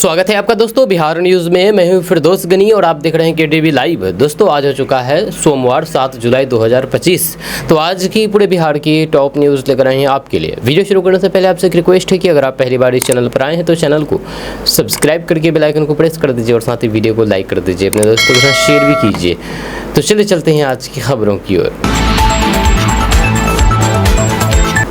स्वागत है आपका दोस्तों बिहार न्यूज़ में। मैं हूं फिरदौस गनी और आप देख रहे हैं केडीवी लाइव। दोस्तों आज हो चुका है सोमवार 7 जुलाई 2025। तो आज की पूरे बिहार की टॉप न्यूज़ लेकर आए हैं आपके लिए। वीडियो शुरू करने से पहले आपसे एक रिक्वेस्ट है कि अगर आप पहली बार इस चैनल पर आए हैं तो चैनल को सब्सक्राइब करके बेल आइकन को प्रेस कर दीजिए और साथ ही वीडियो को लाइक कर दीजिए, अपने दोस्तों के साथ शेयर भी कीजिए। तो चलिए चलते हैं आज की खबरों की ओर।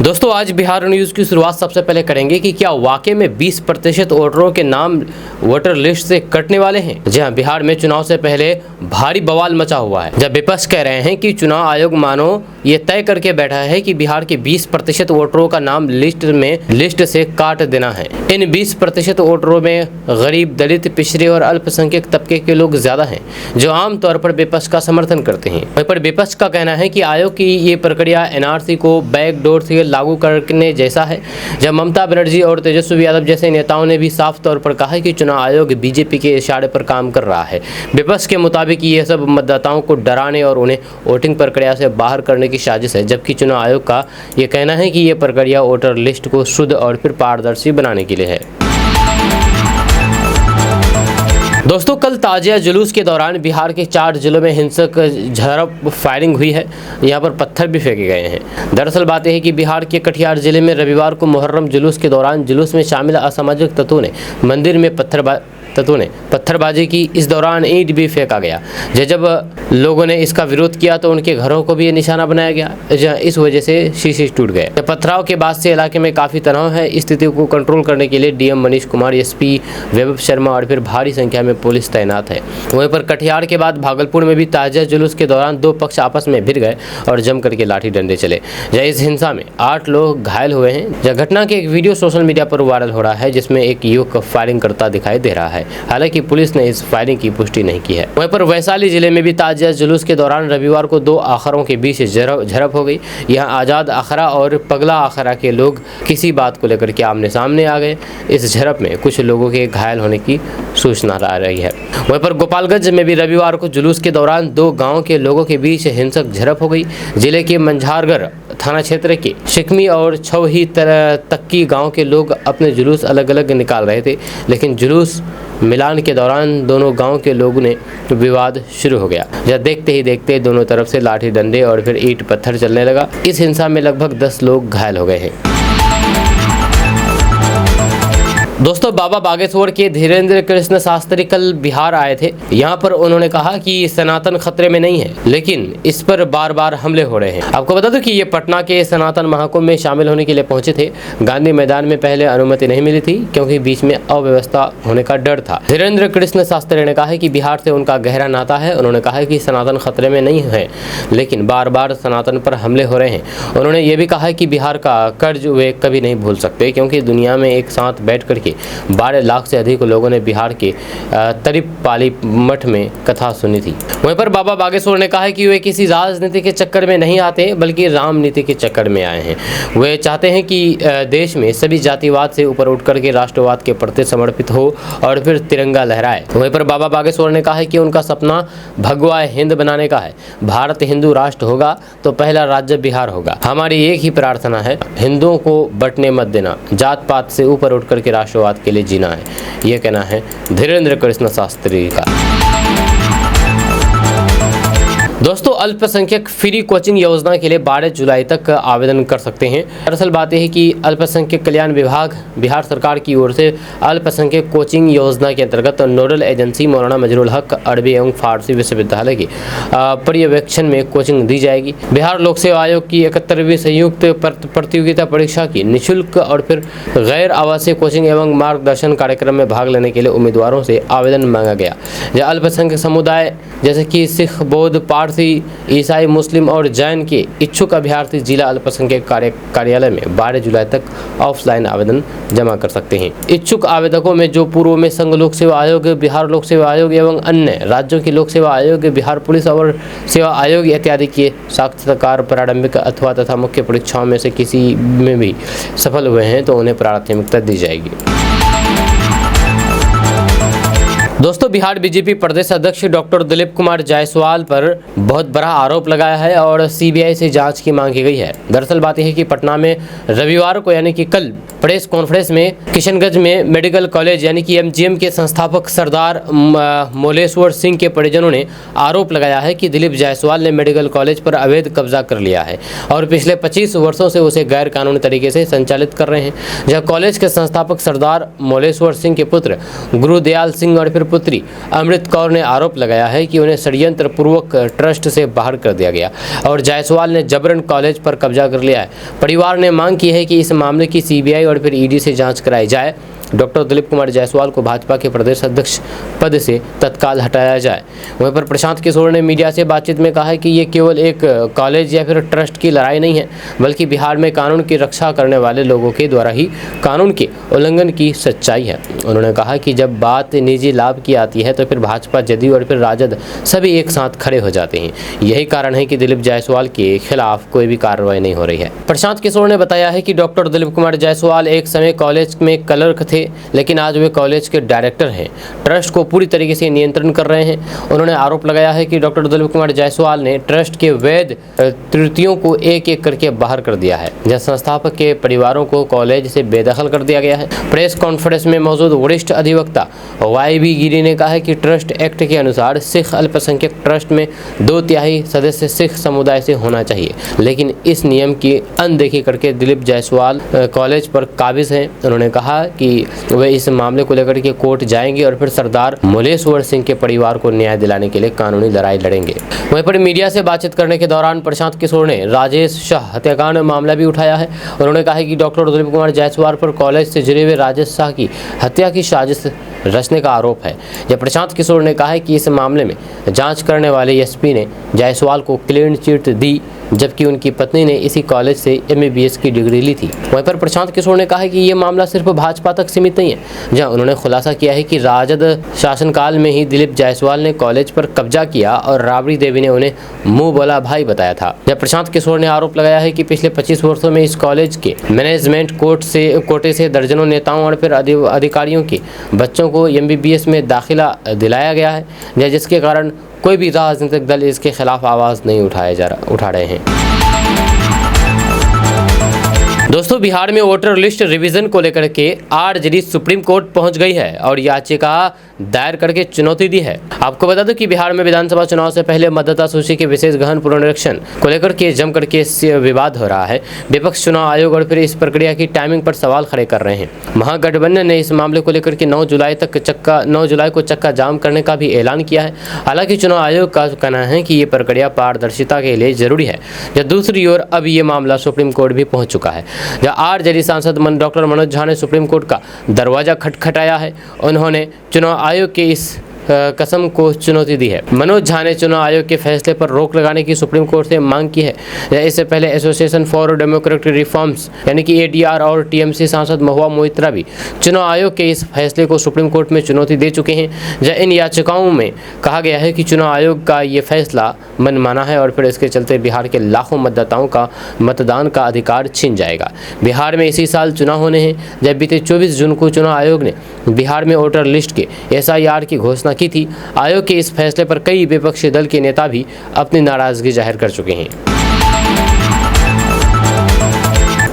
दोस्तों आज बिहार न्यूज़ की शुरुआत सबसे पहले करेंगे कि क्या वाकई में 20% वोटरों के नाम वोटर लिस्ट से कटने वाले हैं। जी हाँ, बिहार में चुनाव से पहले भारी बवाल मचा हुआ है, जब विपक्ष कह रहे हैं कि चुनाव आयोग मानो ये तय करके बैठा है कि बिहार के 20% वोटरों का नाम लिस्ट से काट देना है। इन 20% वोटरों में गरीब, दलित, पिछड़े और अल्पसंख्यक तबके के लोग ज्यादा हैं, जो आमतौर पर विपक्ष का समर्थन करते हैं। वहीं पर विपक्ष का कहना है कि आयोग की ये प्रक्रिया एनआरसी को बैकडोर से लागू करने जैसा है। जब ममता बनर्जी और तेजस्वी यादव जैसे नेताओं ने भी साफ तौर पर कहा है कि चुनाव आयोग बीजेपी के इशारे पर काम कर रहा है। विपक्ष के मुताबिक ये सब मतदाताओं को डराने और उन्हें वोटिंग प्रक्रिया से बाहर करने की साजिश है, जबकि चुनाव आयोग का ये कहना है कि ये प्रक्रिया वोटर लिस्ट को शुद्ध और फिर पारदर्शी बनाने के लिए है। दोस्तों कल ताजिया जुलूस के दौरान बिहार के 4 जिलों में हिंसक झड़प फायरिंग हुई है। यहाँ पर पत्थर भी फेंके गए हैं। दरअसल बात यह है कि बिहार के कटिहार जिले में रविवार को मुहर्रम जुलूस के दौरान जुलूस में शामिल असामाजिक तत्वों ने मंदिर में पत्थरबाजी की। इस दौरान ईंट भी फेंका गया। जब लोगों ने इसका विरोध किया तो उनके घरों को भी निशाना बनाया गया। इस वजह से शीशे टूट गए। पथराव के बाद से इलाके में काफी तनाव है। स्थिति को कंट्रोल करने के लिए डीएम मनीष कुमार, एसपी वैभव शर्मा और फिर भारी संख्या में पुलिस तैनात है। वहीं पर कटिहार के बाद भागलपुर में भी ताजिया जुलूस के दौरान 2 पक्ष आपस में भिड़ गए और जम करके लाठी डंडे चले। इस हिंसा में 8 लोग घायल हुए हैं। घटना के एक वीडियो सोशल मीडिया पर वायरल हो रहा है, जिसमें एक युवक फायरिंग करता दिखाई दे रहा है। हालांकि पुलिस ने इस फायरिंग की पुष्टि नहीं की है। वहीं पर वैशाली जिले में भी ताजिया जुलूस के दौरान रविवार को 2 अखाड़ों के बीच झड़प हो गई। यहां आजाद अखाड़ा और पगला अखाड़ा के लोग किसी बात को लेकर के आमने सामने आ गए। इस झड़प में कुछ लोगों के घायल होने की सूचना आ रही है। वहीं पर गोपालगंज में भी रविवार को जुलूस के दौरान 2 गाँव के लोगों के बीच हिंसक झड़प हो गई। जिले के मंझारगढ़ थाना क्षेत्र के शिकमी और छवही तक्की गांव के लोग अपने जुलूस अलग अलग निकाल रहे थे, लेकिन जुलूस मिलान के दौरान दोनों गांव के लोगों ने विवाद शुरू हो गया। जब देखते ही देखते दोनों तरफ से लाठी डंडे और फिर ईंट पत्थर चलने लगा। इस हिंसा में लगभग 10 लोग घायल हो गए हैं। दोस्तों बाबा बागेश्वर के धीरेन्द्र कृष्ण शास्त्री कल बिहार आए थे। यहाँ पर उन्होंने कहा कि सनातन खतरे में नहीं है, लेकिन इस पर बार बार हमले हो रहे हैं। आपको बता दूं कि ये पटना के सनातन महाकुंभ में शामिल होने के लिए पहुंचे थे। गांधी मैदान में पहले अनुमति नहीं मिली थी, क्योंकि बीच में अव्यवस्था होने का डर था। धीरेन्द्र कृष्ण शास्त्री ने कहा है कि बिहार से उनका गहरा नाता है। उन्होंने कहा है कि सनातन खतरे में नहीं है, लेकिन बार बार सनातन पर हमले हो रहे हैं। उन्होंने ये भी कहा है कि बिहार का कर्ज वे कभी नहीं भूल सकते, क्योंकि दुनिया में एक साथ बैठ करके 12 लाख से अधिक लोगों ने बिहार के तरिपाली मठ में कथा सुनी थी। वहीं पर बाबा बागेश्वर ने कहा है कि वे किसी राजनीति के चक्कर में नहीं आते, बल्कि रामनीति के चक्कर में आए हैं। वे चाहते हैं कि देश में सभी जातिवाद से ऊपर उठ करके राष्ट्रवाद के प्रति समर्पित हो और फिर तिरंगा लहराए। वहीं पर बाबा बागेश्वर ने कहा है कि उनका सपना भगवा हिंद बनाने का है। भारत हिंदू राष्ट्र होगा तो पहला राज्य बिहार होगा। हमारी एक ही प्रार्थना है, हिंदुओं को बंटने मत देना, जात पात से ऊपर उठ करके राष्ट्रवाद के लिए जीना है। ये कहना है धीरेन्द्र कृष्ण शास्त्री का। दोस्तों अल्पसंख्यक फ्री कोचिंग योजना के लिए 12 जुलाई तक आवेदन कर सकते हैं। दरअसल बात यह है कि अल्पसंख्यक कल्याण विभाग बिहार सरकार की ओर से अल्पसंख्यक कोचिंग योजना के अंतर्गत नोडल एजेंसी मौलाना मजरुल हक अरबी एवं फारसी विश्वविद्यालय के पर्यवेक्षण में कोचिंग दी जाएगी। बिहार लोक सेवा आयोग की 71वीं संयुक्त प्रतियोगिता परीक्षा की निःशुल्क और फिर गैर आवासीय कोचिंग एवं मार्गदर्शन कार्यक्रम में भाग लेने के लिए उम्मीदवारों से आवेदन मांगा गया। अल्पसंख्यक समुदाय जैसे कि सिख, बौद्ध, पारसी, ईसाई, मुस्लिम और जैन के इच्छुक अभ्यर्थी जिला अल्पसंख्यक कार्यालय में 12 जुलाई तक ऑफलाइन आवेदन जमा कर सकते हैं। इच्छुक आवेदकों में जो पूर्व में संघ लोक सेवा आयोग, बिहार लोक सेवा आयोग एवं अन्य राज्यों के लोक सेवा आयोग, बिहार पुलिस और सेवा आयोग इत्यादि के साक्षात्कार प्रारंभिक अथवा तथा मुख्य परीक्षाओं में से किसी में भी सफल हुए हैं तो उन्हें प्राथमिकता दी जाएगी। दोस्तों, बिहार बीजेपी प्रदेश अध्यक्ष डॉक्टर दिलीप कुमार जायसवाल पर बहुत बड़ा आरोप लगाया है और सीबीआई से जांच की मांग की गई है। दरअसल बात यह है कि पटना में रविवार को यानी कि कल प्रेस कॉन्फ्रेंस में किशनगंज में मेडिकल कॉलेज यानी कि एमजीएम के संस्थापक सरदार मोलेश्वर सिंह के परिजनों ने आरोप लगाया है कि दिलीप जायसवाल ने मेडिकल कॉलेज पर अवैध कब्जा कर लिया है और पिछले 25 वर्षों से उसे गैर कानूनी तरीके से संचालित कर रहे हैं। जहां कॉलेज के संस्थापक सरदार मोलेश्वर सिंह के पुत्र गुरुदयाल सिंह और फिर पुत्री अमृत कौर ने आरोप लगाया है कि उन्हें षड्यंत्र पूर्वक ट्रस्ट से बाहर कर दिया गया और जायसवाल ने जबरन कॉलेज पर कब्जा कर लिया है। परिवार ने मांग की है कि इस मामले की सीबीआई और फिर ईडी से जांच कराई जाए। डॉक्टर दिलीप कुमार जायसवाल को भाजपा के प्रदेश अध्यक्ष पद से तत्काल हटाया जाए। वहीं पर प्रशांत किशोर ने मीडिया से बातचीत में कहा है कि ये केवल एक कॉलेज या फिर ट्रस्ट की लड़ाई नहीं है, बल्कि बिहार में कानून की रक्षा करने वाले लोगों के द्वारा ही कानून के उल्लंघन की सच्चाई है। उन्होंने कहा कि जब बात निजी लाभ की आती है तो फिर भाजपा, जदयू और फिर राजद सभी एक साथ खड़े हो जाते हैं। यही कारण है कि दिलीप जायसवाल के खिलाफ कोई भी कार्रवाई नहीं हो रही है। प्रशांत किशोर ने बताया है कि डॉक्टर दिलीप कुमार जायसवाल एक समय कॉलेज में क्लर्क थे, लेकिन आज वे कॉलेज के डायरेक्टर हैं। ट्रस्ट को पूरी तरीके से नियंत्रण कर रहे हैं। उन्होंने आरोप लगाया है कि डॉक्टर दिलीप कुमार जायसवाल ने ट्रस्ट के वैध त्रुटियों को एक एक करके बाहर कर दिया है। जहां संस्थापक के परिवारों को कॉलेज से बेदखल कर दिया गया है। प्रेस कॉन्फ्रेंस में मौजूद वरिष्ठ अधिवक्ता YB गिरी ने कहा है कि ट्रस्ट एक्ट के अनुसार सिख अल्पसंख्यक ट्रस्ट में 2/3 सदस्य सिख समुदाय से होना चाहिए, लेकिन इस नियम की अनदेखी करके दिलीप जायसवाल कॉलेज पर काबिज हैं। उन्होंने कहा कि वे इस मामले को लेकर के कोर्ट जाएंगे और फिर सरदार मोलेश्वर सिंह के परिवार को न्याय दिलाने के लिए कानूनी लड़ाई लड़ेंगे। वहीं पर मीडिया से बातचीत करने के दौरान प्रशांत किशोर ने राजेश शाह हत्याकांड मामला भी उठाया है। उन्होंने कहा कि डॉक्टर दिलीप कुमार जायसवाल पर कॉलेज से जुड़े हुए राजेश शाह की हत्या की साजिश रचने का आरोप है। जब प्रशांत किशोर ने कहा है कि इस मामले में जांच करने वाले एसपी ने जायसवाल को क्लीन चिट दी, जबकि उनकी पत्नी ने इसी कॉलेज से MBBS की डिग्री ली थी। वहीं पर प्रशांत किशोर ने कहा है कि ये मामला सिर्फ भाजपा तक सीमित नहीं है, जहां उन्होंने खुलासा किया है कि राजद शासनकाल में ही दिलीप जायसवाल ने कॉलेज पर कब्जा किया और राबड़ी देवी ने उन्हें मुंह बोला भाई बताया था। जब प्रशांत किशोर ने आरोप लगाया है कि पिछले 25 वर्षों में इस कॉलेज के मैनेजमेंट कोटे से दर्जनों नेताओं और फिर अधिकारियों के बच्चों को MBBS में दाखिला दिलाया गया है, जिसके कारण कोई भी राजनीतिक दल इसके खिलाफ आवाज़ नहीं उठा रहे हैं। दोस्तों, बिहार में वोटर लिस्ट रिवीजन को लेकर के RJD सुप्रीम कोर्ट पहुंच गई है और याचिका दायर करके चुनौती दी है। आपको बता दूं कि बिहार में विधानसभा चुनाव से पहले मतदाता सूची के विशेष गहन पुनरीक्षण को लेकर के जम करके विवाद हो रहा है। विपक्ष चुनाव आयोग और फिर इस प्रक्रिया की टाइमिंग पर सवाल खड़े कर रहे हैं। महागठबंधन ने इस मामले को लेकर के 9 जुलाई को चक्का जाम करने का भी ऐलान किया है। हालांकि चुनाव आयोग का कहना है कि ये प्रक्रिया पारदर्शिता के लिए जरूरी है। जब दूसरी ओर अब ये मामला सुप्रीम कोर्ट भी पहुंच चुका है, जहां RJD सांसद डॉक्टर मनोज झा ने सुप्रीम कोर्ट का दरवाजा खटखटाया है। उन्होंने चुनाव आयोग के इस कसम को चुनौती दी है। मनोज झा ने चुनाव आयोग के फैसले पर रोक लगाने की सुप्रीम कोर्ट से मांग की है। इससे पहले एसोसिएशन फॉर डेमोक्रेटिक रिफॉर्म्स यानी कि ADR और TMC सांसद महुआ मोइत्रा भी चुनाव आयोग के इस फैसले को सुप्रीम कोर्ट में चुनौती दे चुके हैं। जहां इन याचिकाओं में कहा गया है कि चुनाव आयोग का ये फैसला मनमाना है और फिर इसके चलते बिहार के लाखों मतदाताओं का मतदान का अधिकार छिन जाएगा। बिहार में इसी साल चुनाव होने हैं। जब बीते 24 जून को चुनाव आयोग ने बिहार में वोटर लिस्ट के SIR की घोषणा की थी। आयोग के इस फैसले पर कई विपक्षी दल के नेता भी अपनी नाराजगी जाहिर कर चुके हैं।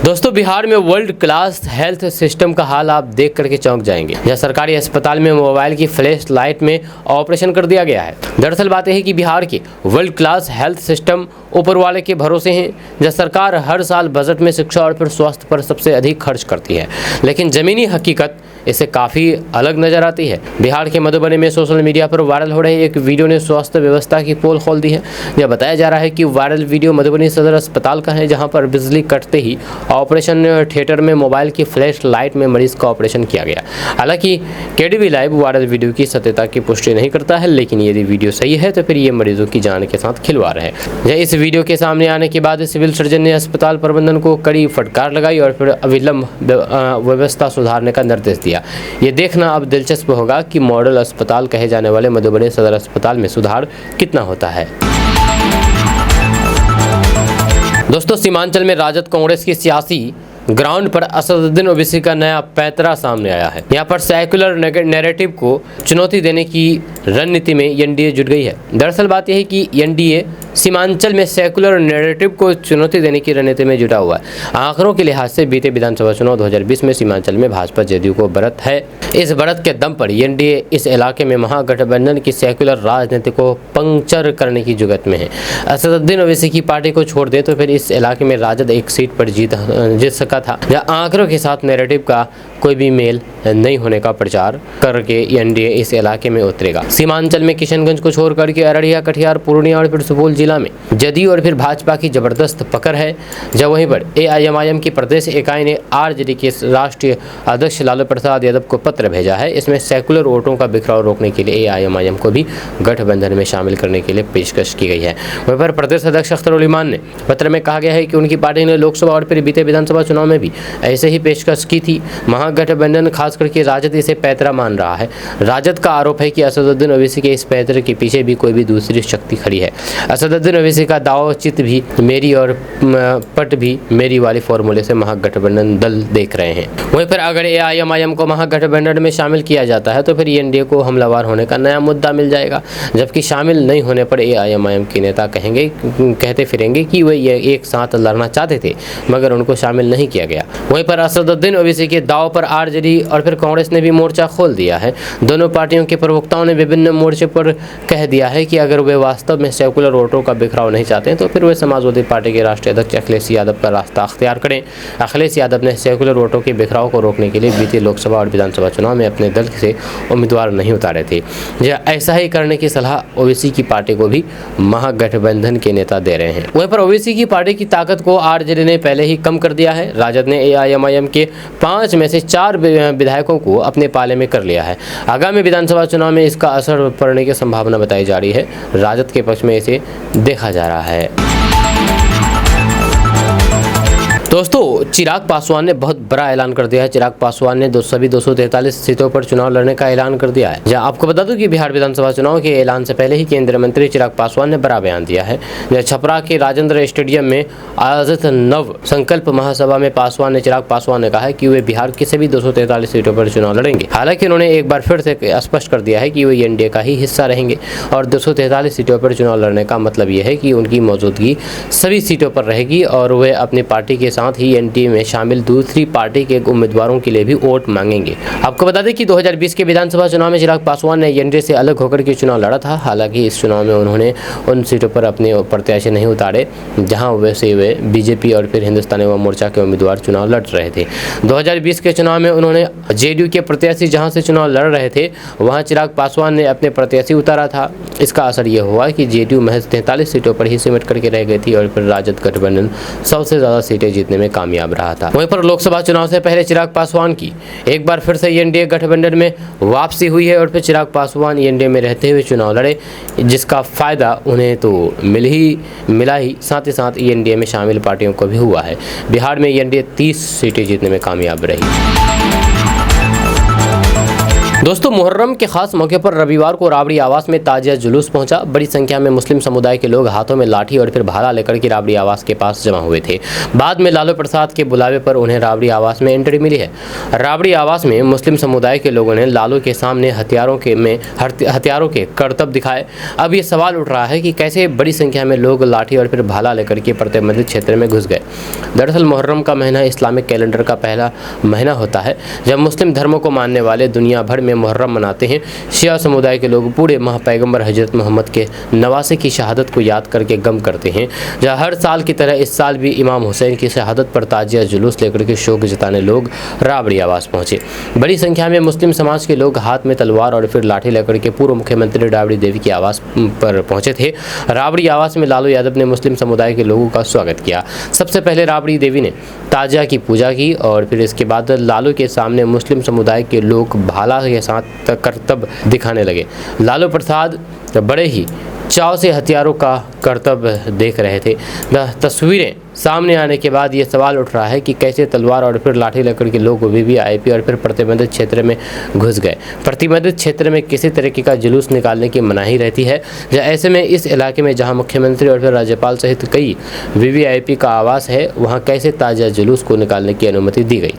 दोस्तों, बिहार में वर्ल्ड क्लास हेल्थ सिस्टम का हाल आप देख करके चौंक जाएंगे। यह सरकारी अस्पताल में मोबाइल की फ्लैश लाइट में ऑपरेशन कर दिया गया है। दरअसल बात यह है कि बिहार के वर्ल्ड क्लास हेल्थ सिस्टम ऊपर वाले के भरोसे हैं। जब सरकार हर साल बजट में शिक्षा और फिर स्वास्थ्य पर सबसे अधिक खर्च करती है, लेकिन जमीनी हकीकत इससे काफ़ी अलग नजर आती है। बिहार के मधुबनी में सोशल मीडिया पर वायरल हो रही एक वीडियो ने स्वास्थ्य व्यवस्था की पोल खोल दी है। यह बताया जा रहा है कि वायरल वीडियो मधुबनी सदर अस्पताल का है, जहां पर बिजली कटते ही ऑपरेशन थिएटर में मोबाइल की फ्लैश लाइट में मरीज का ऑपरेशन किया गया। हालांकि KDV लाइव वायरल वीडियो की सत्यता की पुष्टि नहीं करता है, लेकिन यदि वीडियो सही है तो फिर ये मरीजों की जान के साथ खिलवाड़ है। इस वीडियो के सामने आने के बाद सिविल सर्जन ने अस्पताल प्रबंधन को कड़ी फटकार लगाई और फिर अविलंब व्यवस्था सुधारने का निर्देश दिया। ये देखना अब दिलचस्प होगा कि मॉडल अस्पताल कहे जाने वाले मधुबनी सदर अस्पताल में सुधार कितना होता है। दोस्तों, सीमांचल में राजद कांग्रेस की सियासी ग्राउंड पर असदुद्दीन ओवैसी का नया पैंतरा सामने आया है। यहाँ पर सेक्युलर नैरेटिव को चुनौती देने की रणनीति में एनडीए जुट गई है। दरअसल बात यह है कि एनडीए सीमांचल में सेक्युलर नैरेटिव को चुनौती देने की रणनीति में जुटा हुआ है। आंकड़ों के लिहाज से बीते विधानसभा चुनाव 2020 में सीमांचल में भाजपा जदयू को बढ़त है। इस बढ़त के दम पर एनडीए इस इलाके में महागठबंधन की सेक्युलर राजनीति को पंक्चर करने की जुगत में है। असदुद्दीन ओवैसी की पार्टी को छोड़ दे तो फिर इस इलाके में राजद एक सीट पर जीत सका था, जहां आंकड़ों के साथ नैरेटिव का कोई भी मेल नहीं होने का प्रचार करके एनडीए इस इलाके में उतरेगा। सीमांचल में किशनगंज को छोड़ करके अररिया, कटिहार, पूर्णिया और फिर सुपौल जिला में जदयू और फिर भाजपा की जबरदस्त पकड़ है। जब वहीं पर एआईएमआईएम की प्रदेश इकाई ने आरजेडी के राष्ट्रीय अध्यक्ष लालू प्रसाद यादव को पत्र भेजा है। इसमें सेकुलर वोटों का बिखराव रोकने के लिए एआईएमआईएम को भी गठबंधन में शामिल करने के लिए पेशकश की गई है। वहीं पर प्रदेश अध्यक्ष अख्तर उल ईमान ने पत्र में कहा गया है कि उनकी पार्टी ने लोकसभा और फिर बीते विधानसभा चुनाव में भी ऐसे ही पेशकश की थी। महागठबंधन खास करके राजद इसे पैतरा मान रहा है। राजद का आरोप है कि असदुद्दीन ओवैसी के इस पैतरे के पीछे भी कोई भी दूसरी शक्ति खड़ी है। असदुद्दीन ओवैसी का दाव चित भी मेरी और पट भी मेरी वाली फॉर्मूले से महागठबंधन दल देख रहे हैं। वहीं पर अगर एआईएमआईएम को महागठबंधन में शामिल किया जाता है तो फिर एनडीए को हमलावर होने का नया मुद्दा मिल जाएगा, जबकि शामिल नहीं होने पर एआईएमआईएम के नेता कहते फिरेंगे कि वे ये एक साथ लड़ना चाहते थे मगर उनको शामिल नहीं किया गया। वहीं पर असदुद्दीन ओवैसी के दाव पर आरजेडी और फिर कांग्रेस ने भी मोर्चा खोल दिया है। दोनों पार्टियों के प्रवक्ताओं ने विभिन्न मोर्चे पर कह दिया है कि अगर वे वास्तव में सेकुलर वोटों का बिखराव नहीं चाहते हैं तो फिर वे समाजवादी पार्टी के राष्ट्रीय अध्यक्ष अखिलेश यादव का रास्ता अख्तियार करें। अखिलेश यादव ने सेकुलर वोटों के बिखराव को रोकने के लिए बीते लोकसभा और विधानसभा चुनाव में अपने दल से उम्मीदवार नहीं उतारे थे। ऐसा ही करने की सलाह ओवैसी की पार्टी को भी महागठबंधन के नेता दे रहे हैं। वहीं पर ओवैसी की पार्टी की ताकत को आरजेडी ने पहले ही कम कर दिया है। राजद ने एआईएमआईएम के 5 में से 4 विधायकों को अपने पाले में कर लिया है। आगामी विधानसभा चुनाव में इसका असर पड़ने की संभावना बताई जा रही है। राजद के पक्ष में इसे देखा जा रहा है। दोस्तों, चिराग पासवान ने बहुत बड़ा ऐलान कर दिया है। चिराग पासवान ने सभी 243 सीटों पर चुनाव लड़ने का ऐलान कर दिया है। जहां आपको बता दूं कि बिहार विधानसभा चुनाव के ऐलान से पहले ही केंद्रीय मंत्री चिराग पासवान ने बड़ा बयान दिया है। छपरा के राजेंद्र स्टेडियम में आयोजित नव संकल्प महासभा में चिराग पासवान ने कहा है कि वे बिहार की सभी 243 सीटों पर चुनाव लड़ेंगे। हालांकि उन्होंने एक बार फिर से स्पष्ट कर दिया है कि वे एनडीए का ही हिस्सा रहेंगे और 243 सीटों पर चुनाव लड़ने का मतलब यह है कि उनकी मौजूदगी सभी सीटों पर रहेगी और वे अपनी पार्टी के साथ ही एनडीए में शामिल दूसरी पार्टी के उम्मीदवारों के लिए भी वोट मांगेंगे। आपको बता दें कि 2020 के विधानसभा चुनाव में चिराग पासवान ने एनडीए से अलग होकर के चुनाव लड़ा था। हालांकि इस चुनाव में उन्होंने उन सीटों पर अपने प्रत्याशी नहीं उतारे जहां वैसे वे बीजेपी और फिर हिंदुस्तानी अवाम मोर्चा के उम्मीदवार चुनाव लड़ रहे थे। 2020 के चुनाव में उन्होंने जेडीयू के प्रत्याशी जहां से चुनाव लड़ रहे थे वहां चिराग पासवान ने अपने प्रत्याशी उतारा था। इसका असर यह हुआ कि जेडीयू महज 43 सीटों पर ही सिमट करके रह गई थी और फिर राजद गठबंधन सबसे ज्यादा सीटें जीतने में कामयाब रहा था। वहीं पर लोकसभा चुनाव से पहले चिराग पासवान की एक बार फिर से एनडीए गठबंधन में वापसी हुई है और फिर चिराग पासवान एनडीए में रहते हुए चुनाव लड़े, जिसका फायदा उन्हें तो मिला ही साथ एनडीए में शामिल पार्टियों को भी हुआ है। बिहार में एनडीए 30 सीटें जीतने में कामयाब रही। दोस्तों, मुहर्रम के खास मौके पर रविवार को राबड़ी आवास में ताजिया जुलूस पहुंचा। बड़ी संख्या में मुस्लिम समुदाय के लोग हाथों में लाठी और फिर भाला लेकर के राबड़ी आवास के पास जमा हुए थे। बाद में लालू प्रसाद के बुलावे पर उन्हें राबड़ी आवास में एंट्री मिली है। राबड़ी आवास में मुस्लिम समुदाय के लोगों ने लालू के सामने हथियारों के करतब दिखाए। अब ये सवाल उठ रहा है कि कैसे बड़ी संख्या में लोग लाठी और फिर भाला लेकर के प्रतिबंधित क्षेत्र में घुस गए। दरअसल मुहर्रम का महीना इस्लामिक कैलेंडर का पहला महीना होता है जब मुस्लिम धर्मों को मानने वाले दुनिया भर में मुहर्रम मनाते हैं। शिया समुदाय के लोग बूढ़े माह पैगंबर हजरत मोहम्मद के 89 की शहादत को याद करके गम करते हैं। जहाँ हर साल की तरह इस साल भी इमाम हुसैन की शहादत पर ताजिया जुलूस लेकर के शोक जताने लोग राबड़ी आवास पहुंचे। बड़ी संख्या में मुस्लिम समाज के लोग हाथ में तलवार और फिर लाठी लेकर के पूर्व मुख्यमंत्री राबड़ी देवी की आवास पर पहुंचे थे। राबड़ी आवास में लालू यादव ने मुस्लिम समुदाय के लोगों का स्वागत किया। सबसे पहले राबड़ी देवी ने ताजिया की पूजा की और फिर इसके बाद लालू के सामने मुस्लिम समुदाय के लोग भाला के साथ करतब दिखाने लगे। लालू प्रसाद बड़े ही चाव से हथियारों का कर्तव्य देख रहे थे। तस्वीरें सामने आने के बाद ये सवाल उठ रहा है कि कैसे तलवार और फिर लाठी लकड़ के लोग वीवीआईपी और फिर प्रतिबंधित क्षेत्र में घुस गए। प्रतिबंधित क्षेत्र में किसी तरीके का जुलूस निकालने की मनाही रहती है। ऐसे में इस इलाके में जहां मुख्यमंत्री और फिर राज्यपाल सहित कई वीवीआईपी का आवास है, वहां कैसे ताज़ा जुलूस को निकालने की अनुमति दी गई।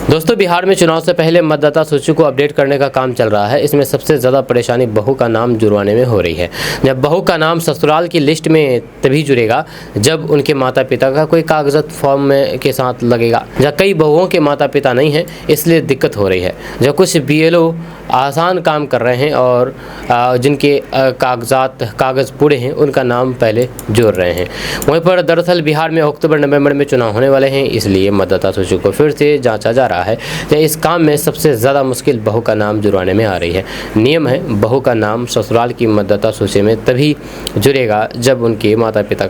दोस्तों, बिहार में चुनाव से पहले मतदाता सूची को अपडेट करने का काम चल रहा है। इसमें सबसे ज़्यादा परेशानी बहू का नाम जुड़वाने में हो रही है। जब बहू का नाम ससुराल की लिस्ट में तभी जुड़ेगा जब उनके माता पिता का कोई कागजात फॉर्म में के साथ लगेगा। जब कई बहुओं के माता पिता नहीं हैं, इसलिए दिक्कत हो रही है। जब कुछ बीएलओ आसान काम कर रहे हैं और जिनके कागज़ पूरे हैं, उनका नाम पहले जोड़ रहे हैं। वहीं पर दरअसल बिहार में अक्टूबर नवंबर में चुनाव होने वाले हैं, इसलिए मतदाता सूची को फिर से जांचा जा रहा है। इस काम में सबसे ज़्यादा मुश्किल बहू का नाम जुड़वाने में आ रही है। नियम है, बहू का नाम ससुराल की मतदाता सूची में तभी जुड़ेगा जब उनके माता पिता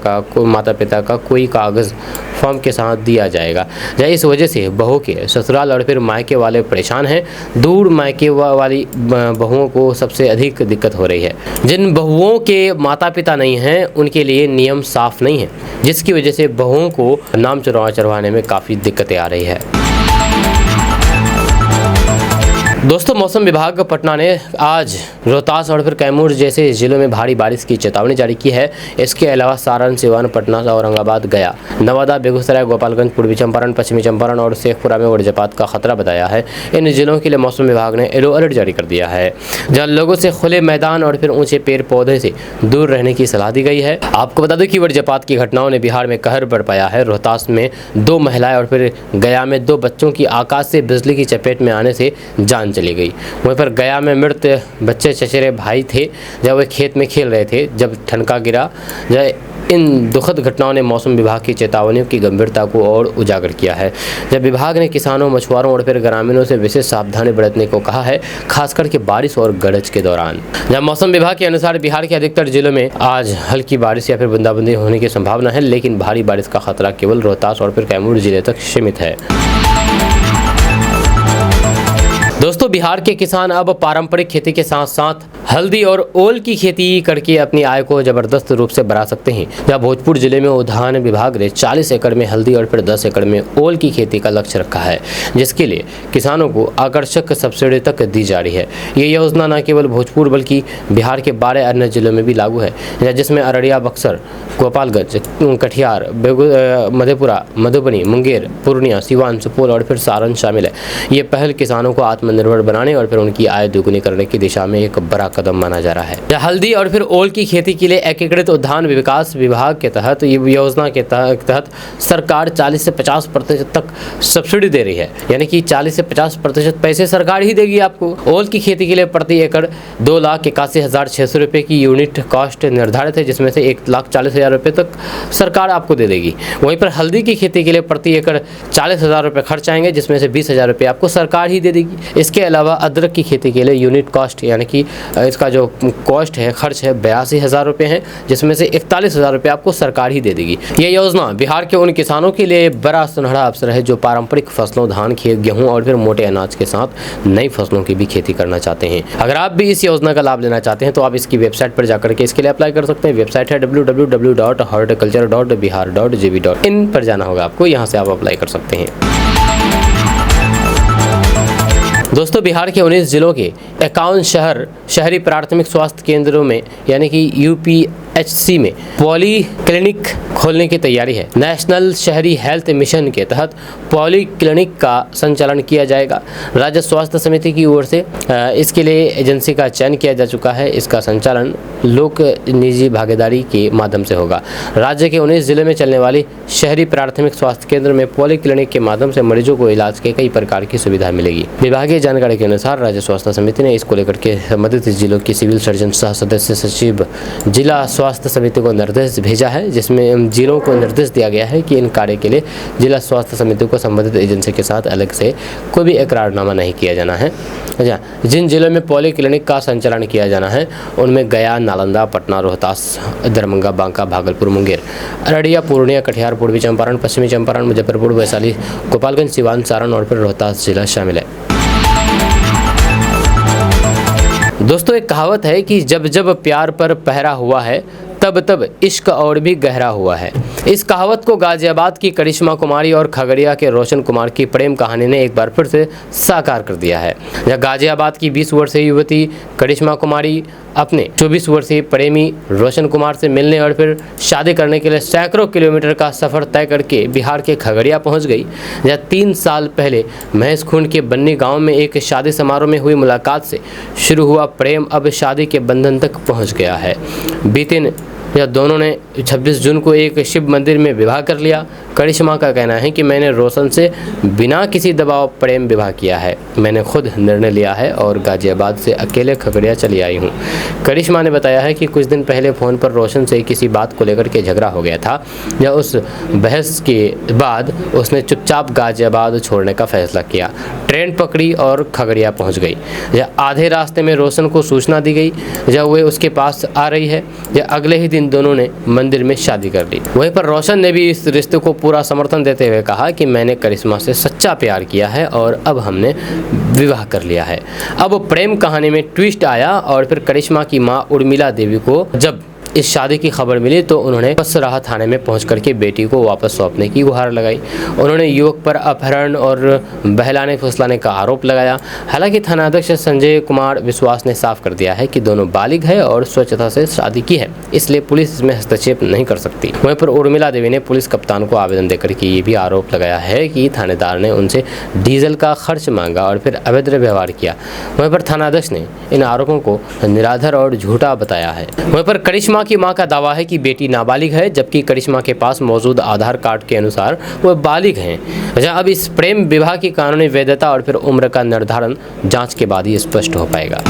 का कोई कागज़ फॉर्म के साथ दिया जाएगा। इस वजह से बहू के ससुराल और फिर मायके वाले परेशान हैं। दूर मायके वाली बहुओं को सबसे अधिक दिक्कत हो रही है। जिन बहुओं के माता पिता नहीं हैं, उनके लिए नियम साफ नहीं है, जिसकी वजह से बहुओं को नाम चढ़वाने में काफ़ी दिक्कतें आ रही है। दोस्तों, मौसम विभाग पटना ने आज रोहतास और फिर कैमूर जैसे जिलों में भारी बारिश की चेतावनी जारी की है। इसके अलावा सारण, सिवान, पटना, औरंगाबाद, गया, नवादा, बेगूसराय, गोपालगंज, पूर्वी चंपारण, पश्चिमी चंपारण और शेखपुरा में वज्रपात का खतरा बताया है। इन जिलों के लिए मौसम विभाग ने येलो अलर्ट जारी कर दिया है, जहां लोगों से खुले मैदान और फिर ऊंचे पेड़ पौधे से दूर रहने की सलाह दी गई है। आपको बता दें कि वज्रपात की घटनाओं ने बिहार में कहर बरपाया है। रोहतास में 2 महिलाएं और फिर गया में 2 बच्चों की आकाश से बिजली की चपेट में आने से जान चली गई। वहीं पर गया में मृत बच्चे चचेरे भाई थे, जब वे खेत में खेल रहे थे जब ठनका गिरा। इन दुखद घटनाओं ने मौसम विभाग की चेतावनियों की गंभीरता को और उजागर किया है। जब विभाग ने किसानों, मछुआरों और फिर ग्रामीणों से विशेष सावधानी बरतने को कहा है, खासकर के बारिश और गरज के दौरान। जब मौसम विभाग के अनुसार बिहार के अधिकतर जिलों में आज हल्की बारिश या फिर बूंदाबांदी होने की संभावना है, लेकिन भारी बारिश का खतरा केवल रोहतास और फिर कैमूर जिले तक सीमित है। दोस्तों, बिहार के किसान अब पारंपरिक खेती के साथ साथ हल्दी और ओल की खेती करके अपनी आय को जबरदस्त रूप से बढ़ा सकते हैं। जहाँ भोजपुर जिले में उद्यान विभाग ने 40 एकड़ में हल्दी और फिर 10 एकड़ में ओल की खेती का लक्ष्य रखा है, जिसके लिए किसानों को आकर्षक सब्सिडी तक दी जा रही है। ये योजना न केवल भोजपुर बल्कि बिहार के 12 अन्य जिलों में भी लागू है, जिसमें अररिया, बक्सर, गोपालगंज, कटिहार, मधेपुरा, मधुबनी, मुंगेर, पूर्णिया, सिवान, सुपौल और फिर सारण शामिल है। ये पहल किसानों को आत्मनिर्भर बनाने और फिर उनकी आय दोगुनी करने की दिशा में एक बड़ा कदम माना जा रहा है। हल्दी और फिर ओल की खेती के लिए एकीकृत उद्यान विकास विभाग के तहत ये योजना के तहत सरकार 40 से 50% तक सब्सिडी दे रही है, यानी कि 40 से 50% पैसे सरकार ही देगी आपको। ओल की खेती के लिए प्रति एकड़ 2,81,600 रुपये की यूनिट कॉस्ट निर्धारित है, जिसमें से 1,40,000 रुपये तक सरकार आपको दे देगी। वहीं पर हल्दी की खेती के लिए प्रति एकड़ 40,000 रुपये खर्च आएंगे, जिसमें से 20,000 रुपये आपको सरकार ही दे देगी। इसके अलावा अदरक की खेती के लिए यूनिट कॉस्ट यानी कि इसका जो कॉस्ट है, खर्च है 82,000 रुपये है, जिसमें से 41,000 रुपये आपको सरकार ही दे देगी। ये योजना बिहार के उन किसानों के लिए बड़ा सुनहरा अवसर है जो पारंपरिक फसलों, धान, गेहूं और फिर मोटे अनाज के साथ नई फसलों की भी खेती करना चाहते हैं। अगर आप भी इस योजना का लाभ लेना चाहते हैं तो आप इसकी वेबसाइट पर जाकर के इसके लिए अप्लाई कर सकते हैं। वेबसाइट है www.horticulture.bihar.gv.in पर जाना होगा आपको, यहाँ से आप अप्लाई कर सकते हैं। दोस्तों, बिहार के 19 जिलों के 51 शहरी प्राथमिक स्वास्थ्य केंद्रों में यानी कि UPHC में पॉली क्लिनिक खोलने की तैयारी है। नेशनल शहरी हेल्थ मिशन के तहत पॉली क्लिनिक का संचालन किया जाएगा। राज्य स्वास्थ्य समिति की ओर से इसके लिए एजेंसी का चयन किया जा चुका है। इसका संचालन लोक निजी भागीदारी के माध्यम से होगा। राज्य के 19 जिले में चलने वाली शहरी प्राथमिक स्वास्थ्य केंद्र में पॉली क्लिनिक के माध्यम से मरीजों को इलाज के कई प्रकार की सुविधा मिलेगी। विभागीय जानकारी के अनुसार राज्य स्वास्थ्य समिति ने इसको लेकर के संबंधित जिलों के सिविल सर्जन सह सदस्य सचिव जिला स्वास्थ्य समिति को निर्देश भेजा है, जिसमें जिलों को निर्देश दिया गया है कि इन कार्य के लिए जिला स्वास्थ्य समिति को संबंधित एजेंसी के साथ अलग से कोई भी इकरारनामा नहीं किया जाना है। जिन जिलों में पॉली क्लिनिक का संचालन किया जाना है उनमें गया, नालंदा, पटना, रोहतास, दरभंगा, बांका, भागलपुर, मुंगेर, अररिया, पूर्णिया, कटिहार, पूर्वी चंपारण, पश्चिमी चंपारण, मुजफ्फरपुर, वैशाली, गोपालगंज, सिवान, सारण और फिर रोहतास जिला शामिल है। दोस्तों एक कहावत है कि जब जब प्यार पर पहरा हुआ है तब तब इश्क और भी गहरा हुआ है। इस कहावत को गाजियाबाद की करिश्मा कुमारी और खगड़िया के रोशन कुमार की प्रेम कहानी ने एक बार फिर से साकार कर दिया है। जहाँ गाजियाबाद की 20 वर्षीय युवती करिश्मा कुमारी अपने 24 वर्षीय प्रेमी रोशन कुमार से मिलने और फिर शादी करने के लिए सैकड़ों किलोमीटर का सफ़र तय करके बिहार के खगड़िया पहुंच गई। जहाँ 3 साल पहले महेशखुंड के बन्नी गांव में एक शादी समारोह में हुई मुलाकात से शुरू हुआ प्रेम अब शादी के बंधन तक पहुंच गया है। बीते या दोनों ने 26 जून को एक शिव मंदिर में विवाह कर लिया। करिश्मा का कहना है कि मैंने रोशन से बिना किसी दबाव प्रेम विवाह किया है। मैंने खुद निर्णय लिया है और गाजियाबाद से अकेले खगड़िया चली आई हूँ। करिश्मा ने बताया है कि कुछ दिन पहले फ़ोन पर रोशन से किसी बात को लेकर के झगड़ा हो गया था। या उस बहस के बाद उसने चुपचाप गाजियाबाद छोड़ने का फैसला किया, ट्रेन पकड़ी और खगड़िया पहुँच गई। या आधे रास्ते में रोशन को सूचना दी गई जब वह उसके पास आ रही है। या अगले ही दिन दोनों ने मंदिर में शादी कर ली। वहीं पर रोशन ने भी इस रिश्ते को पूरा समर्थन देते हुए कहा कि मैंने करिश्मा से सच्चा प्यार किया है और अब हमने विवाह कर लिया है। अब प्रेम कहानी में ट्विस्ट आया और फिर करिश्मा की मां उर्मिला देवी को जब इस शादी की खबर मिली तो उन्होंने पसराहा थाने में पहुंच करके बेटी को वापस सौंपने की गुहार लगाई। उन्होंने युवक पर अपहरण और बहलाने फुसलाने का आरोप लगाया। हालांकि थानाध्यक्ष संजय कुमार विश्वास ने साफ कर दिया है कि दोनों बालिग है और स्वच्छता से शादी की है, इसलिए पुलिस इसमें हस्तक्षेप नहीं कर सकती। वहीं पर उर्मिला देवी ने पुलिस कप्तान को आवेदन देकर के ये भी आरोप लगाया है कि थानेदार ने उनसे डीजल का खर्च मांगा और फिर अभद्र व्यवहार किया। वहीं पर थानाध्यक्ष ने इन आरोपों को निराधार और झूठा बताया है। वहीं पर करिश्मा की मां का दावा है कि बेटी नाबालिग है, जबकि करिश्मा के पास मौजूद आधार कार्ड के अनुसार वह बालिग हैं। जहां अब इस प्रेम विवाह की कानूनी वैधता और फिर उम्र का निर्धारण जांच के बाद ही स्पष्ट हो पाएगा।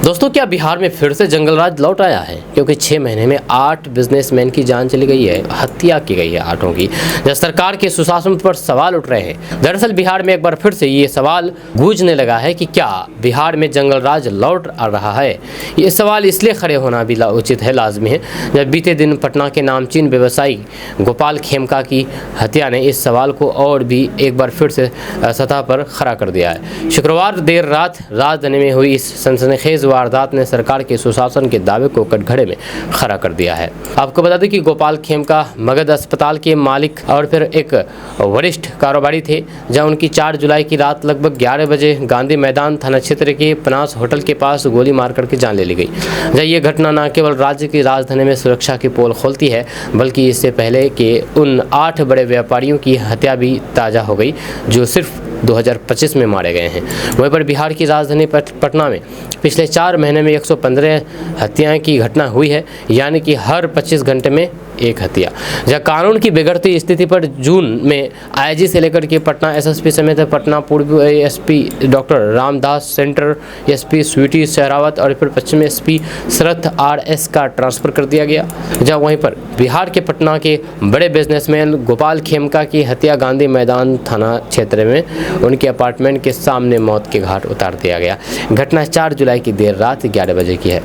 दोस्तों क्या बिहार में फिर से जंगलराज लौट आया है? क्योंकि 6 महीने में 8 बिजनेसमैन की जान चली गई है, हत्या की गई है 8 की। जब सरकार के सुशासन पर सवाल उठ रहे हैं। दरअसल बिहार में एक बार फिर से ये सवाल गूंजने लगा है कि क्या बिहार में जंगलराज लौट आ रहा है। ये सवाल इसलिए खड़े होना भी उचित है, लाजमी है, जब बीते दिन पटना के नामचीन व्यवसायी गोपाल खेमका की हत्या ने इस सवाल को और भी एक बार फिर से सतह पर खड़ा कर दिया है। शुक्रवार देर रात राजधानी में हुई इस सनसनीखेज वारदात ने सरकार के सुशासन के दावे को कटघरे में खड़ा कर दिया है। आपको बता दें कि गोपाल खेमका मगध अस्पताल के मालिक और फिर एक वरिष्ठ कारोबारी थे, जहां उनकी 4 जुलाई की रात लगभग 11 बजे गांधी मैदान थाना क्षेत्र के पनास होटल के पास गोली मार करके जान ले ली गई। जहाँ ये घटना न केवल राज्य की राजधानी में सुरक्षा की पोल खोलती है, बल्कि इससे पहले के उन 8 बड़े व्यापारियों की हत्या भी ताज़ा हो गई जो सिर्फ 2025 में मारे गए हैं। वहीं पर बिहार की राजधानी पटना में पिछले 4 महीने में 115 हत्याएं की घटना हुई है, यानी कि हर 25 घंटे में एक हत्या। जहाँ कानून की बिगड़ती स्थिति पर जून में आईजी से लेकर के पटना एसएसपी समेत पटना पूर्व SP doctor Ramdas, central SP Sweety Sahrawat और फिर पश्चिम एसपी शरद RS का ट्रांसफर कर दिया गया। जहाँ वहीं पर बिहार के पटना के बड़े बिजनेसमैन गोपाल खेमका की हत्या गांधी मैदान थाना क्षेत्र में उनके अपार्टमेंट के सामने मौत के घाट उतार दिया गया। घटना 4 जुलाई की देर रात 11 बजे की है।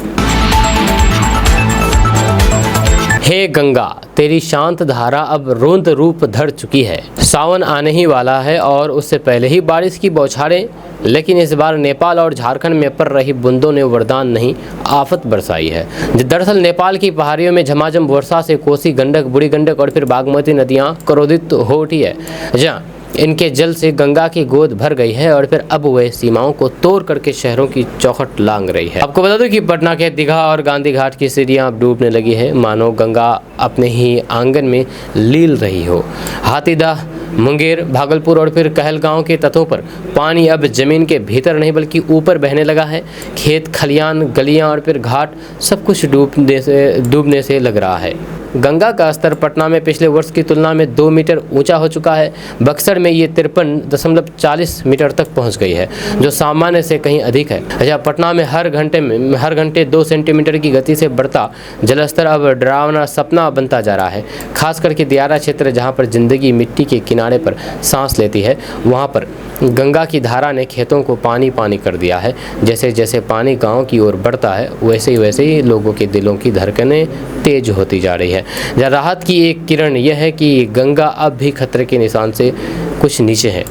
हे गंगा तेरी शांत धारा अब रोंद रूप धर चुकी है। सावन आने ही वाला है और उससे पहले ही बारिश की बौछारें, लेकिन इस बार नेपाल और झारखंड में पड़ रही बूंदों ने वरदान नहीं आफत बरसाई है। दरअसल नेपाल की पहाड़ियों में झमाझम वर्षा से कोसी, गंडक, बूढ़ी गंडक और फिर बागमती नदियां क्रोधित हो उठी है, जहाँ इनके जल से गंगा की गोद भर गई है और फिर अब वह सीमाओं को तोड़ करके शहरों की चौखट लांग रही है। आपको बता दूं कि पटना के दीघा और गांधी घाट की सीढ़ियां अब डूबने लगी है, मानो गंगा अपने ही आंगन में लील रही हो। हाथीदह, मुंगेर, भागलपुर और फिर कहलगांव के तटों पर पानी अब जमीन के भीतर नहीं बल्कि ऊपर बहने लगा है। खेत, खलियान, गलियां और फिर घाट सब कुछ डूबने से लग रहा है। गंगा का स्तर पटना में पिछले वर्ष की तुलना में 2 मीटर ऊंचा हो चुका है। बक्सर में ये 53.40 मीटर तक पहुंच गई है, जो सामान्य से कहीं अधिक है। जहाँ पटना में हर घंटे 2 सेंटीमीटर की गति से बढ़ता जलस्तर अब डरावना सपना बनता जा रहा है। खास करके दियारा क्षेत्र, जहाँ पर जिंदगी मिट्टी के किनारे पर सांस लेती है, वहाँ पर गंगा की धारा ने खेतों को पानी पानी कर दिया है। जैसे जैसे पानी गाँव की ओर बढ़ता है, वैसे ही लोगों के दिलों की धड़कनें तेज होती जा रही है। जहाँ राहत की एक किरण यह है कि गंगा अब भी खतरे के निशान से कुछ नीचे है।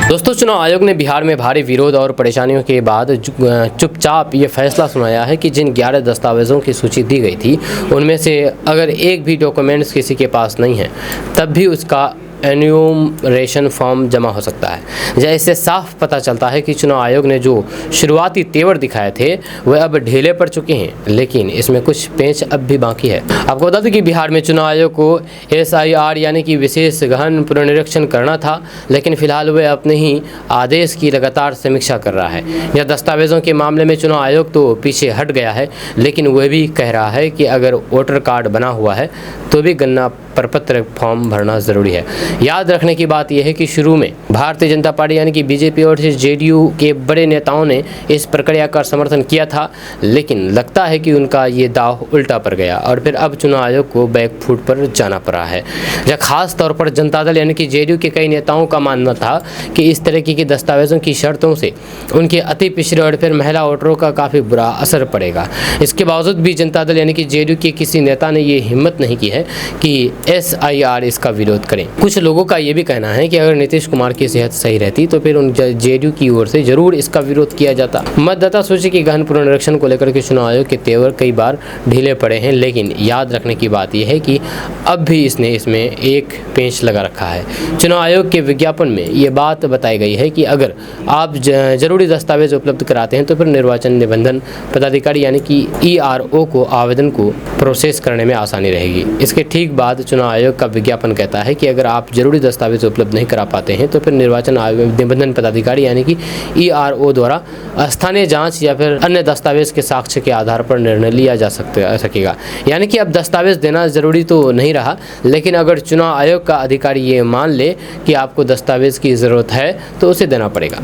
दोस्तों, चुनाव आयोग ने बिहार में भारी विरोध और परेशानियों के बाद चुपचाप ये फैसला सुनाया है कि जिन 11 दस्तावेज़ों की सूची दी गई थी उनमें से अगर एक भी डॉक्यूमेंट्स किसी के पास नहीं है तब भी उसका एन्यूमरेशन फॉर्म जमा हो सकता है। इससे साफ पता चलता है कि चुनाव आयोग ने जो शुरुआती तेवर दिखाए थे वह अब ढीले पड़ चुके हैं, लेकिन इसमें कुछ पेंच अब भी बाकी है। आपको बता दें कि बिहार में चुनाव आयोग को SIR यानी कि विशेष गहन पुनरीक्षण करना था, लेकिन फिलहाल वह अपने ही आदेश की लगातार समीक्षा कर रहा है। यह दस्तावेज़ों के मामले में चुनाव आयोग तो पीछे हट गया है, लेकिन वह भी कह रहा है कि अगर वोटर कार्ड बना हुआ है तो भी गणना प्रपत्र फॉर्म भरना ज़रूरी है। याद रखने की बात यह है कि शुरू में भारतीय जनता पार्टी यानी कि BJP और JDU के बड़े नेताओं ने इस प्रक्रिया का समर्थन किया था, लेकिन लगता है कि उनका ये दाव उल्टा पड़ गया और फिर अब चुनाव आयोग को बैकफुट पर जाना पड़ा है। जहाँ खास तौर पर जनता दल यानी कि JDU के कई नेताओं का मानना था कि इस तरह की दस्तावेज़ों की शर्तों से उनके अति पिछड़े और फिर महिला वोटरों का काफ़ी बुरा असर पड़ेगा। इसके बावजूद भी जनता दल यानी कि JDU के किसी नेता ने ये हिम्मत नहीं की है कि SIR इसका विरोध करें। कुछ लोगों का ये भी कहना है कि अगर नीतीश कुमार की सेहत सही रहती तो फिर उन JDU की ओर से जरूर इसका विरोध किया जाता। मतदाता सूची की गहन पुनरीक्षण को लेकर के चुनाव आयोग के तेवर कई बार ढीले पड़े हैं, लेकिन याद रखने की बात यह है कि अब भी इसने इसमें एक पेंच लगा रखा है। चुनाव आयोग के विज्ञापन में ये बात बताई गई है कि अगर आप जरूरी दस्तावेज उपलब्ध कराते हैं तो फिर निर्वाचन निबंधन पदाधिकारी यानी कि ERO को आवेदन को प्रोसेस करने में आसानी रहेगी। इसके ठीक बाद चुनाव आयोग का विज्ञापन कहता है कि अगर आप जरूरी दस्तावेज उपलब्ध नहीं करा पाते हैं तो फिर निर्वाचन निबंधन पदाधिकारी यानी कि ERO द्वारा स्थानीय जांच या फिर अन्य दस्तावेज के साक्ष्य के आधार पर निर्णय लिया जा सकेगा। यानी कि अब दस्तावेज देना जरूरी तो नहीं रहा, लेकिन अगर चुनाव आयोग का अधिकारी ये मान ले कि आपको दस्तावेज की ज़रूरत है तो उसे देना पड़ेगा।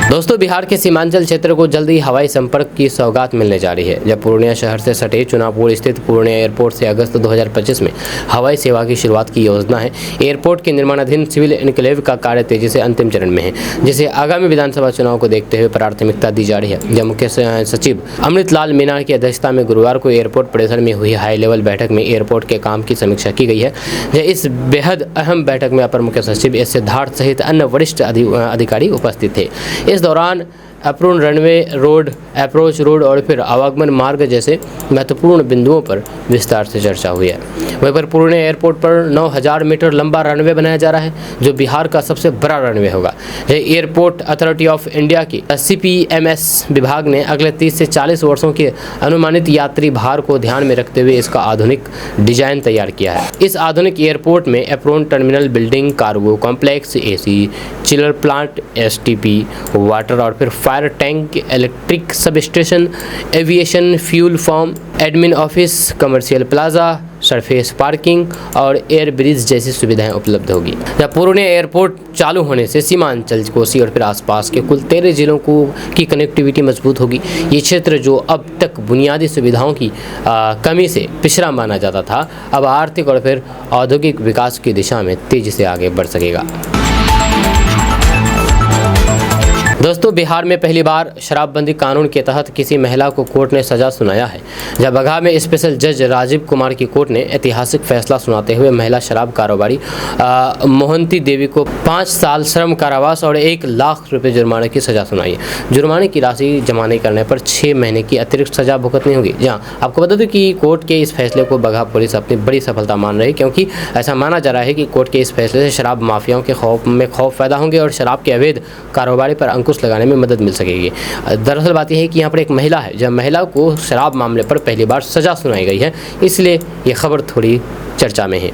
दोस्तों, बिहार के सीमांचल क्षेत्र को जल्दी हवाई संपर्क की सौगात मिलने जा रही है। जब पूर्णिया शहर से सटे चुनापुर स्थित पूर्णिया एयरपोर्ट से अगस्त 2025 में हवाई सेवा की शुरुआत की योजना है। एयरपोर्ट के निर्माणाधीन सिविल एनक्लेव का कार्य तेजी से अंतिम चरण में है, जिसे आगामी विधानसभा चुनाव को देखते हुए प्राथमिकता दी जा रही है। जब मुख्य सचिव अमृत लाल मीणा की अध्यक्षता में गुरुवार को एयरपोर्ट परिसर में हुई हाई लेवल बैठक में एयरपोर्ट के काम की समीक्षा की गई है। इस बेहद अहम बैठक में अपर मुख्य सचिव एस सिद्धार्थ सहित अन्य वरिष्ठ अधिकारी उपस्थित थे। इस दौरान apron runway, road, approach road और फिर आवागमन मार्ग जैसे महत्वपूर्ण बिंदुओं पर विस्तार से चर्चा हुई है। वहीं पर पूर्णिया एयरपोर्ट पर 9000 मीटर लंबा रनवे बनाया जा रहा है, जो बिहार का सबसे बड़ा रनवे होगा। एयरपोर्ट अथॉरिटी ऑफ इंडिया की CPMS विभाग ने अगले 30 से 40 वर्षों के अनुमानित यात्री भार को ध्यान में रखते हुए इसका आधुनिक डिजाइन तैयार किया है। इस आधुनिक एयरपोर्ट में apron terminal, building, cargo complex, AC, chiller plant, STP, water और फिर fire tank, electric substation, aviation fuel farm, admin office, commercial plaza, surface parking और एयर ब्रिज जैसी सुविधाएं उपलब्ध होगी। जब पूर्णिया एयरपोर्ट चालू होने से सीमांचल, कोसी और फिर आसपास के कुल 13 जिलों की कनेक्टिविटी मजबूत होगी। ये क्षेत्र जो अब तक बुनियादी सुविधाओं की कमी से पिछड़ा माना जाता था, अब आर्थिक और फिर औद्योगिक विकास की दिशा में तेजी से आगे बढ़ सकेगा। दोस्तों, बिहार में पहली बार शराबबंदी कानून के तहत किसी महिला को कोर्ट ने सजा सुनाया है। जब बगहा में स्पेशल जज राजीव कुमार की कोर्ट ने ऐतिहासिक फैसला सुनाते हुए महिला शराब कारोबारी मोहंती देवी को 5 साल श्रम कारावास और 1 लाख रुपए जुर्माने की सजा सुनाई है। जुर्माने की राशि जमा नहीं करने पर 6 महीने की अतिरिक्त सजा भुगतनी होगी। जहाँ आपको बता दूं कि कोर्ट के इस फैसले को बगहा पुलिस अपनी बड़ी सफलता मान रही है, क्योंकि ऐसा माना जा रहा है कि कोर्ट के इस फैसले से शराब माफियाओं के खौफ पैदा होंगे और शराब के अवैध कारोबारी पर अंकुश लगाने में मदद मिल सकेगी। दरअसल बात यह है कि यहाँ पर एक महिला है, जब महिला को शराब मामले पर पहली बार सजा सुनाई गई है, इसलिए ये खबर थोड़ी चर्चा में है।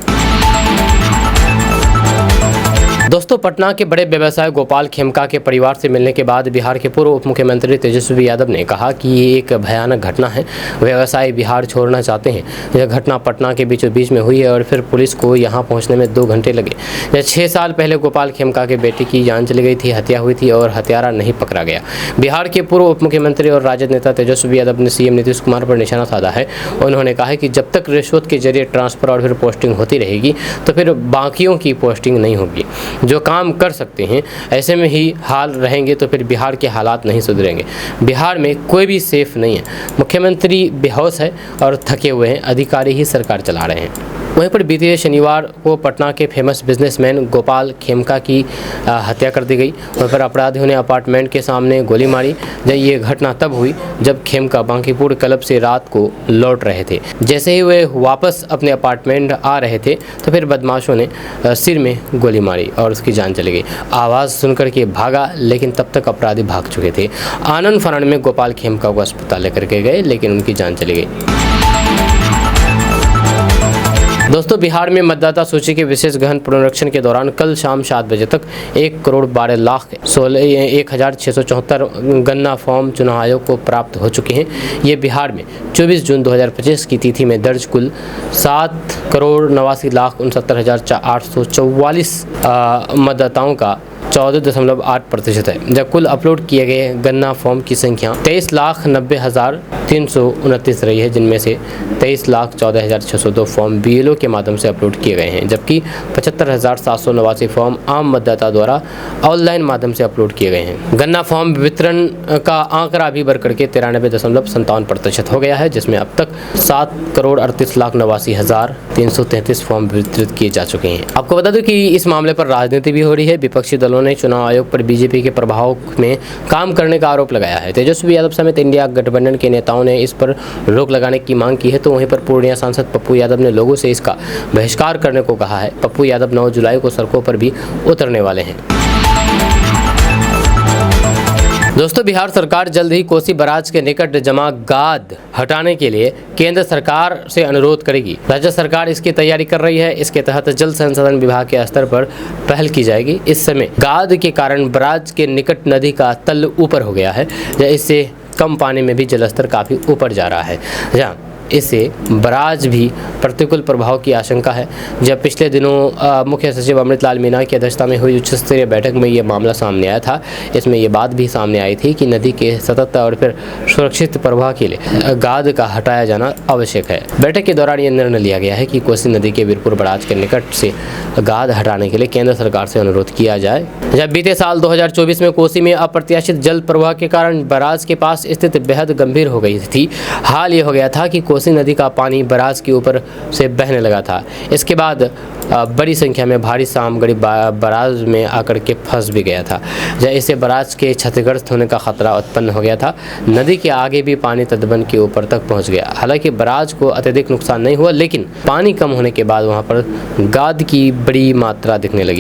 दोस्तों, पटना के बड़े व्यवसायी गोपाल खेमका के परिवार से मिलने के बाद बिहार के पूर्व उप मुख्यमंत्री तेजस्वी यादव ने कहा कि ये एक भयानक घटना है। व्यवसायी बिहार छोड़ना चाहते हैं। यह घटना पटना के बीचों बीच में हुई है और फिर पुलिस को यहां पहुंचने में 2 घंटे लगे। 6 साल पहले गोपाल खेमका के बेटे की जान चली गई थी, हत्या हुई थी और हत्यारा नहीं पकड़ा गया। बिहार के पूर्व उप मुख्यमंत्री और राजद नेता तेजस्वी यादव ने CM नीतीश कुमार पर निशाना साधा है। उन्होंने कहा है कि जब तक रिश्वत के जरिए ट्रांसफर और फिर पोस्टिंग होती रहेगी तो फिर बाकियों की पोस्टिंग नहीं होगी। जो काम कर सकते हैं ऐसे में ही हाल रहेंगे तो फिर बिहार के हालात नहीं सुधरेंगे। बिहार में कोई भी सेफ नहीं है। मुख्यमंत्री बेहोश है और थके हुए हैं, अधिकारी ही सरकार चला रहे हैं। वहीं पर बीते शनिवार को पटना के फेमस बिजनेसमैन गोपाल खेमका की हत्या कर दी गई। वहीं पर अपराधियों ने अपार्टमेंट के सामने गोली मारी। जब ये घटना तब हुई जब खेमका बांकीपुर क्लब से रात को लौट रहे थे। जैसे ही वे वापस अपने अपार्टमेंट आ रहे थे तो फिर बदमाशों ने सिर में गोली मारी और उसकी जान चली गई। आवाज़ सुनकर के भागा, लेकिन तब तक अपराधी भाग चुके थे। आनंद फानन में गोपाल खेमका को अस्पताल लेकर के गए, लेकिन उनकी जान चली गई। दोस्तों, बिहार में मतदाता सूची के विशेष गहन पुनरीक्षण के दौरान कल शाम 7 बजे तक 1,12,16,674 गणना फॉर्म चुनाव आयोग को प्राप्त हो चुके हैं। ये बिहार में 24 जून 2025 की तिथि में दर्ज कुल 7,89,69,844 मतदाताओं का 14.8% है। जब कुल अपलोड किए गए गणना फॉर्म की संख्या 23,90,329 रही है, जिनमें से 23,14,602 फॉर्म BLO के माध्यम से अपलोड किए गए हैं, जबकि 75,789 फॉर्म आम मतदाता द्वारा ऑनलाइन माध्यम से अपलोड किए गए हैं। गणना फॉर्म वितरण का आंकड़ा भी बढ़ करके 93.57% हो गया है, जिसमें अब तक 7,38,89,333 फॉर्म वितरित किए जा चुके हैं। आपको बता दूं कि इस मामले पर राजनीति भी हो रही है। विपक्षी दलों ने चुनाव आयोग पर बीजेपी के प्रभाव में काम करने का आरोप लगाया है। तेजस्वी यादव समेत इंडिया गठबंधन के नेताओं ने इस पर रोक लगाने की मांग की है, तो वहीं पर पूर्णिया सांसद पप्पू यादव ने लोगों से इसका बहिष्कार करने को कहा है। पप्पू यादव 9 जुलाई को सड़कों पर भी उतरने वाले हैं। दोस्तों, बिहार सरकार जल्द ही कोसी बैराज के निकट जमा गाद हटाने के लिए केंद्र सरकार से अनुरोध करेगी। राज्य सरकार इसकी तैयारी कर रही है। इसके तहत जल संसाधन विभाग के स्तर पर पहल की जाएगी। इस समय गाद के कारण बैराज के निकट नदी का तल ऊपर हो गया है, इससे कम पानी में भी जलस्तर काफ़ी ऊपर जा रहा है, जहाँ इससे बैराज भी प्रतिकूल प्रभाव की आशंका है। जब पिछले दिनों मुख्य सचिव अमृतलाल मीना की अध्यक्षता में हुई उच्च स्तरीय बैठक में ये मामला सामने आया था। इसमें ये बात भी सामने आई थी कि नदी के सतत और फिर सुरक्षित प्रवाह के लिए गाद का हटाया जाना आवश्यक है। बैठक के दौरान ये निर्णय लिया गया है कि कोसी नदी के वीरपुर बैराज के निकट से गाद हटाने के लिए केंद्र सरकार से अनुरोध किया जाए। जब बीते साल 2024 में कोसी में अप्रत्याशित जल प्रवाह के कारण बैराज के पास स्थिति बेहद गंभीर हो गई थी। हाल ये हो गया था कि कोसी नदी का पानी बैराज के ऊपर से बहने लगा था। इसके बाद बड़ी संख्या में भारी सामग्री बैराज में आकर के फंस भी गया था, इससे बैराज के क्षतिग्रस्त होने का खतरा उत्पन्न हो गया था। नदी के आगे भी पानी तटबंध के ऊपर तक पहुंच गया। हालांकि बैराज को अत्यधिक नुकसान नहीं हुआ, लेकिन पानी कम होने के बाद वहां पर गाद की बड़ी मात्रा दिखने लगी।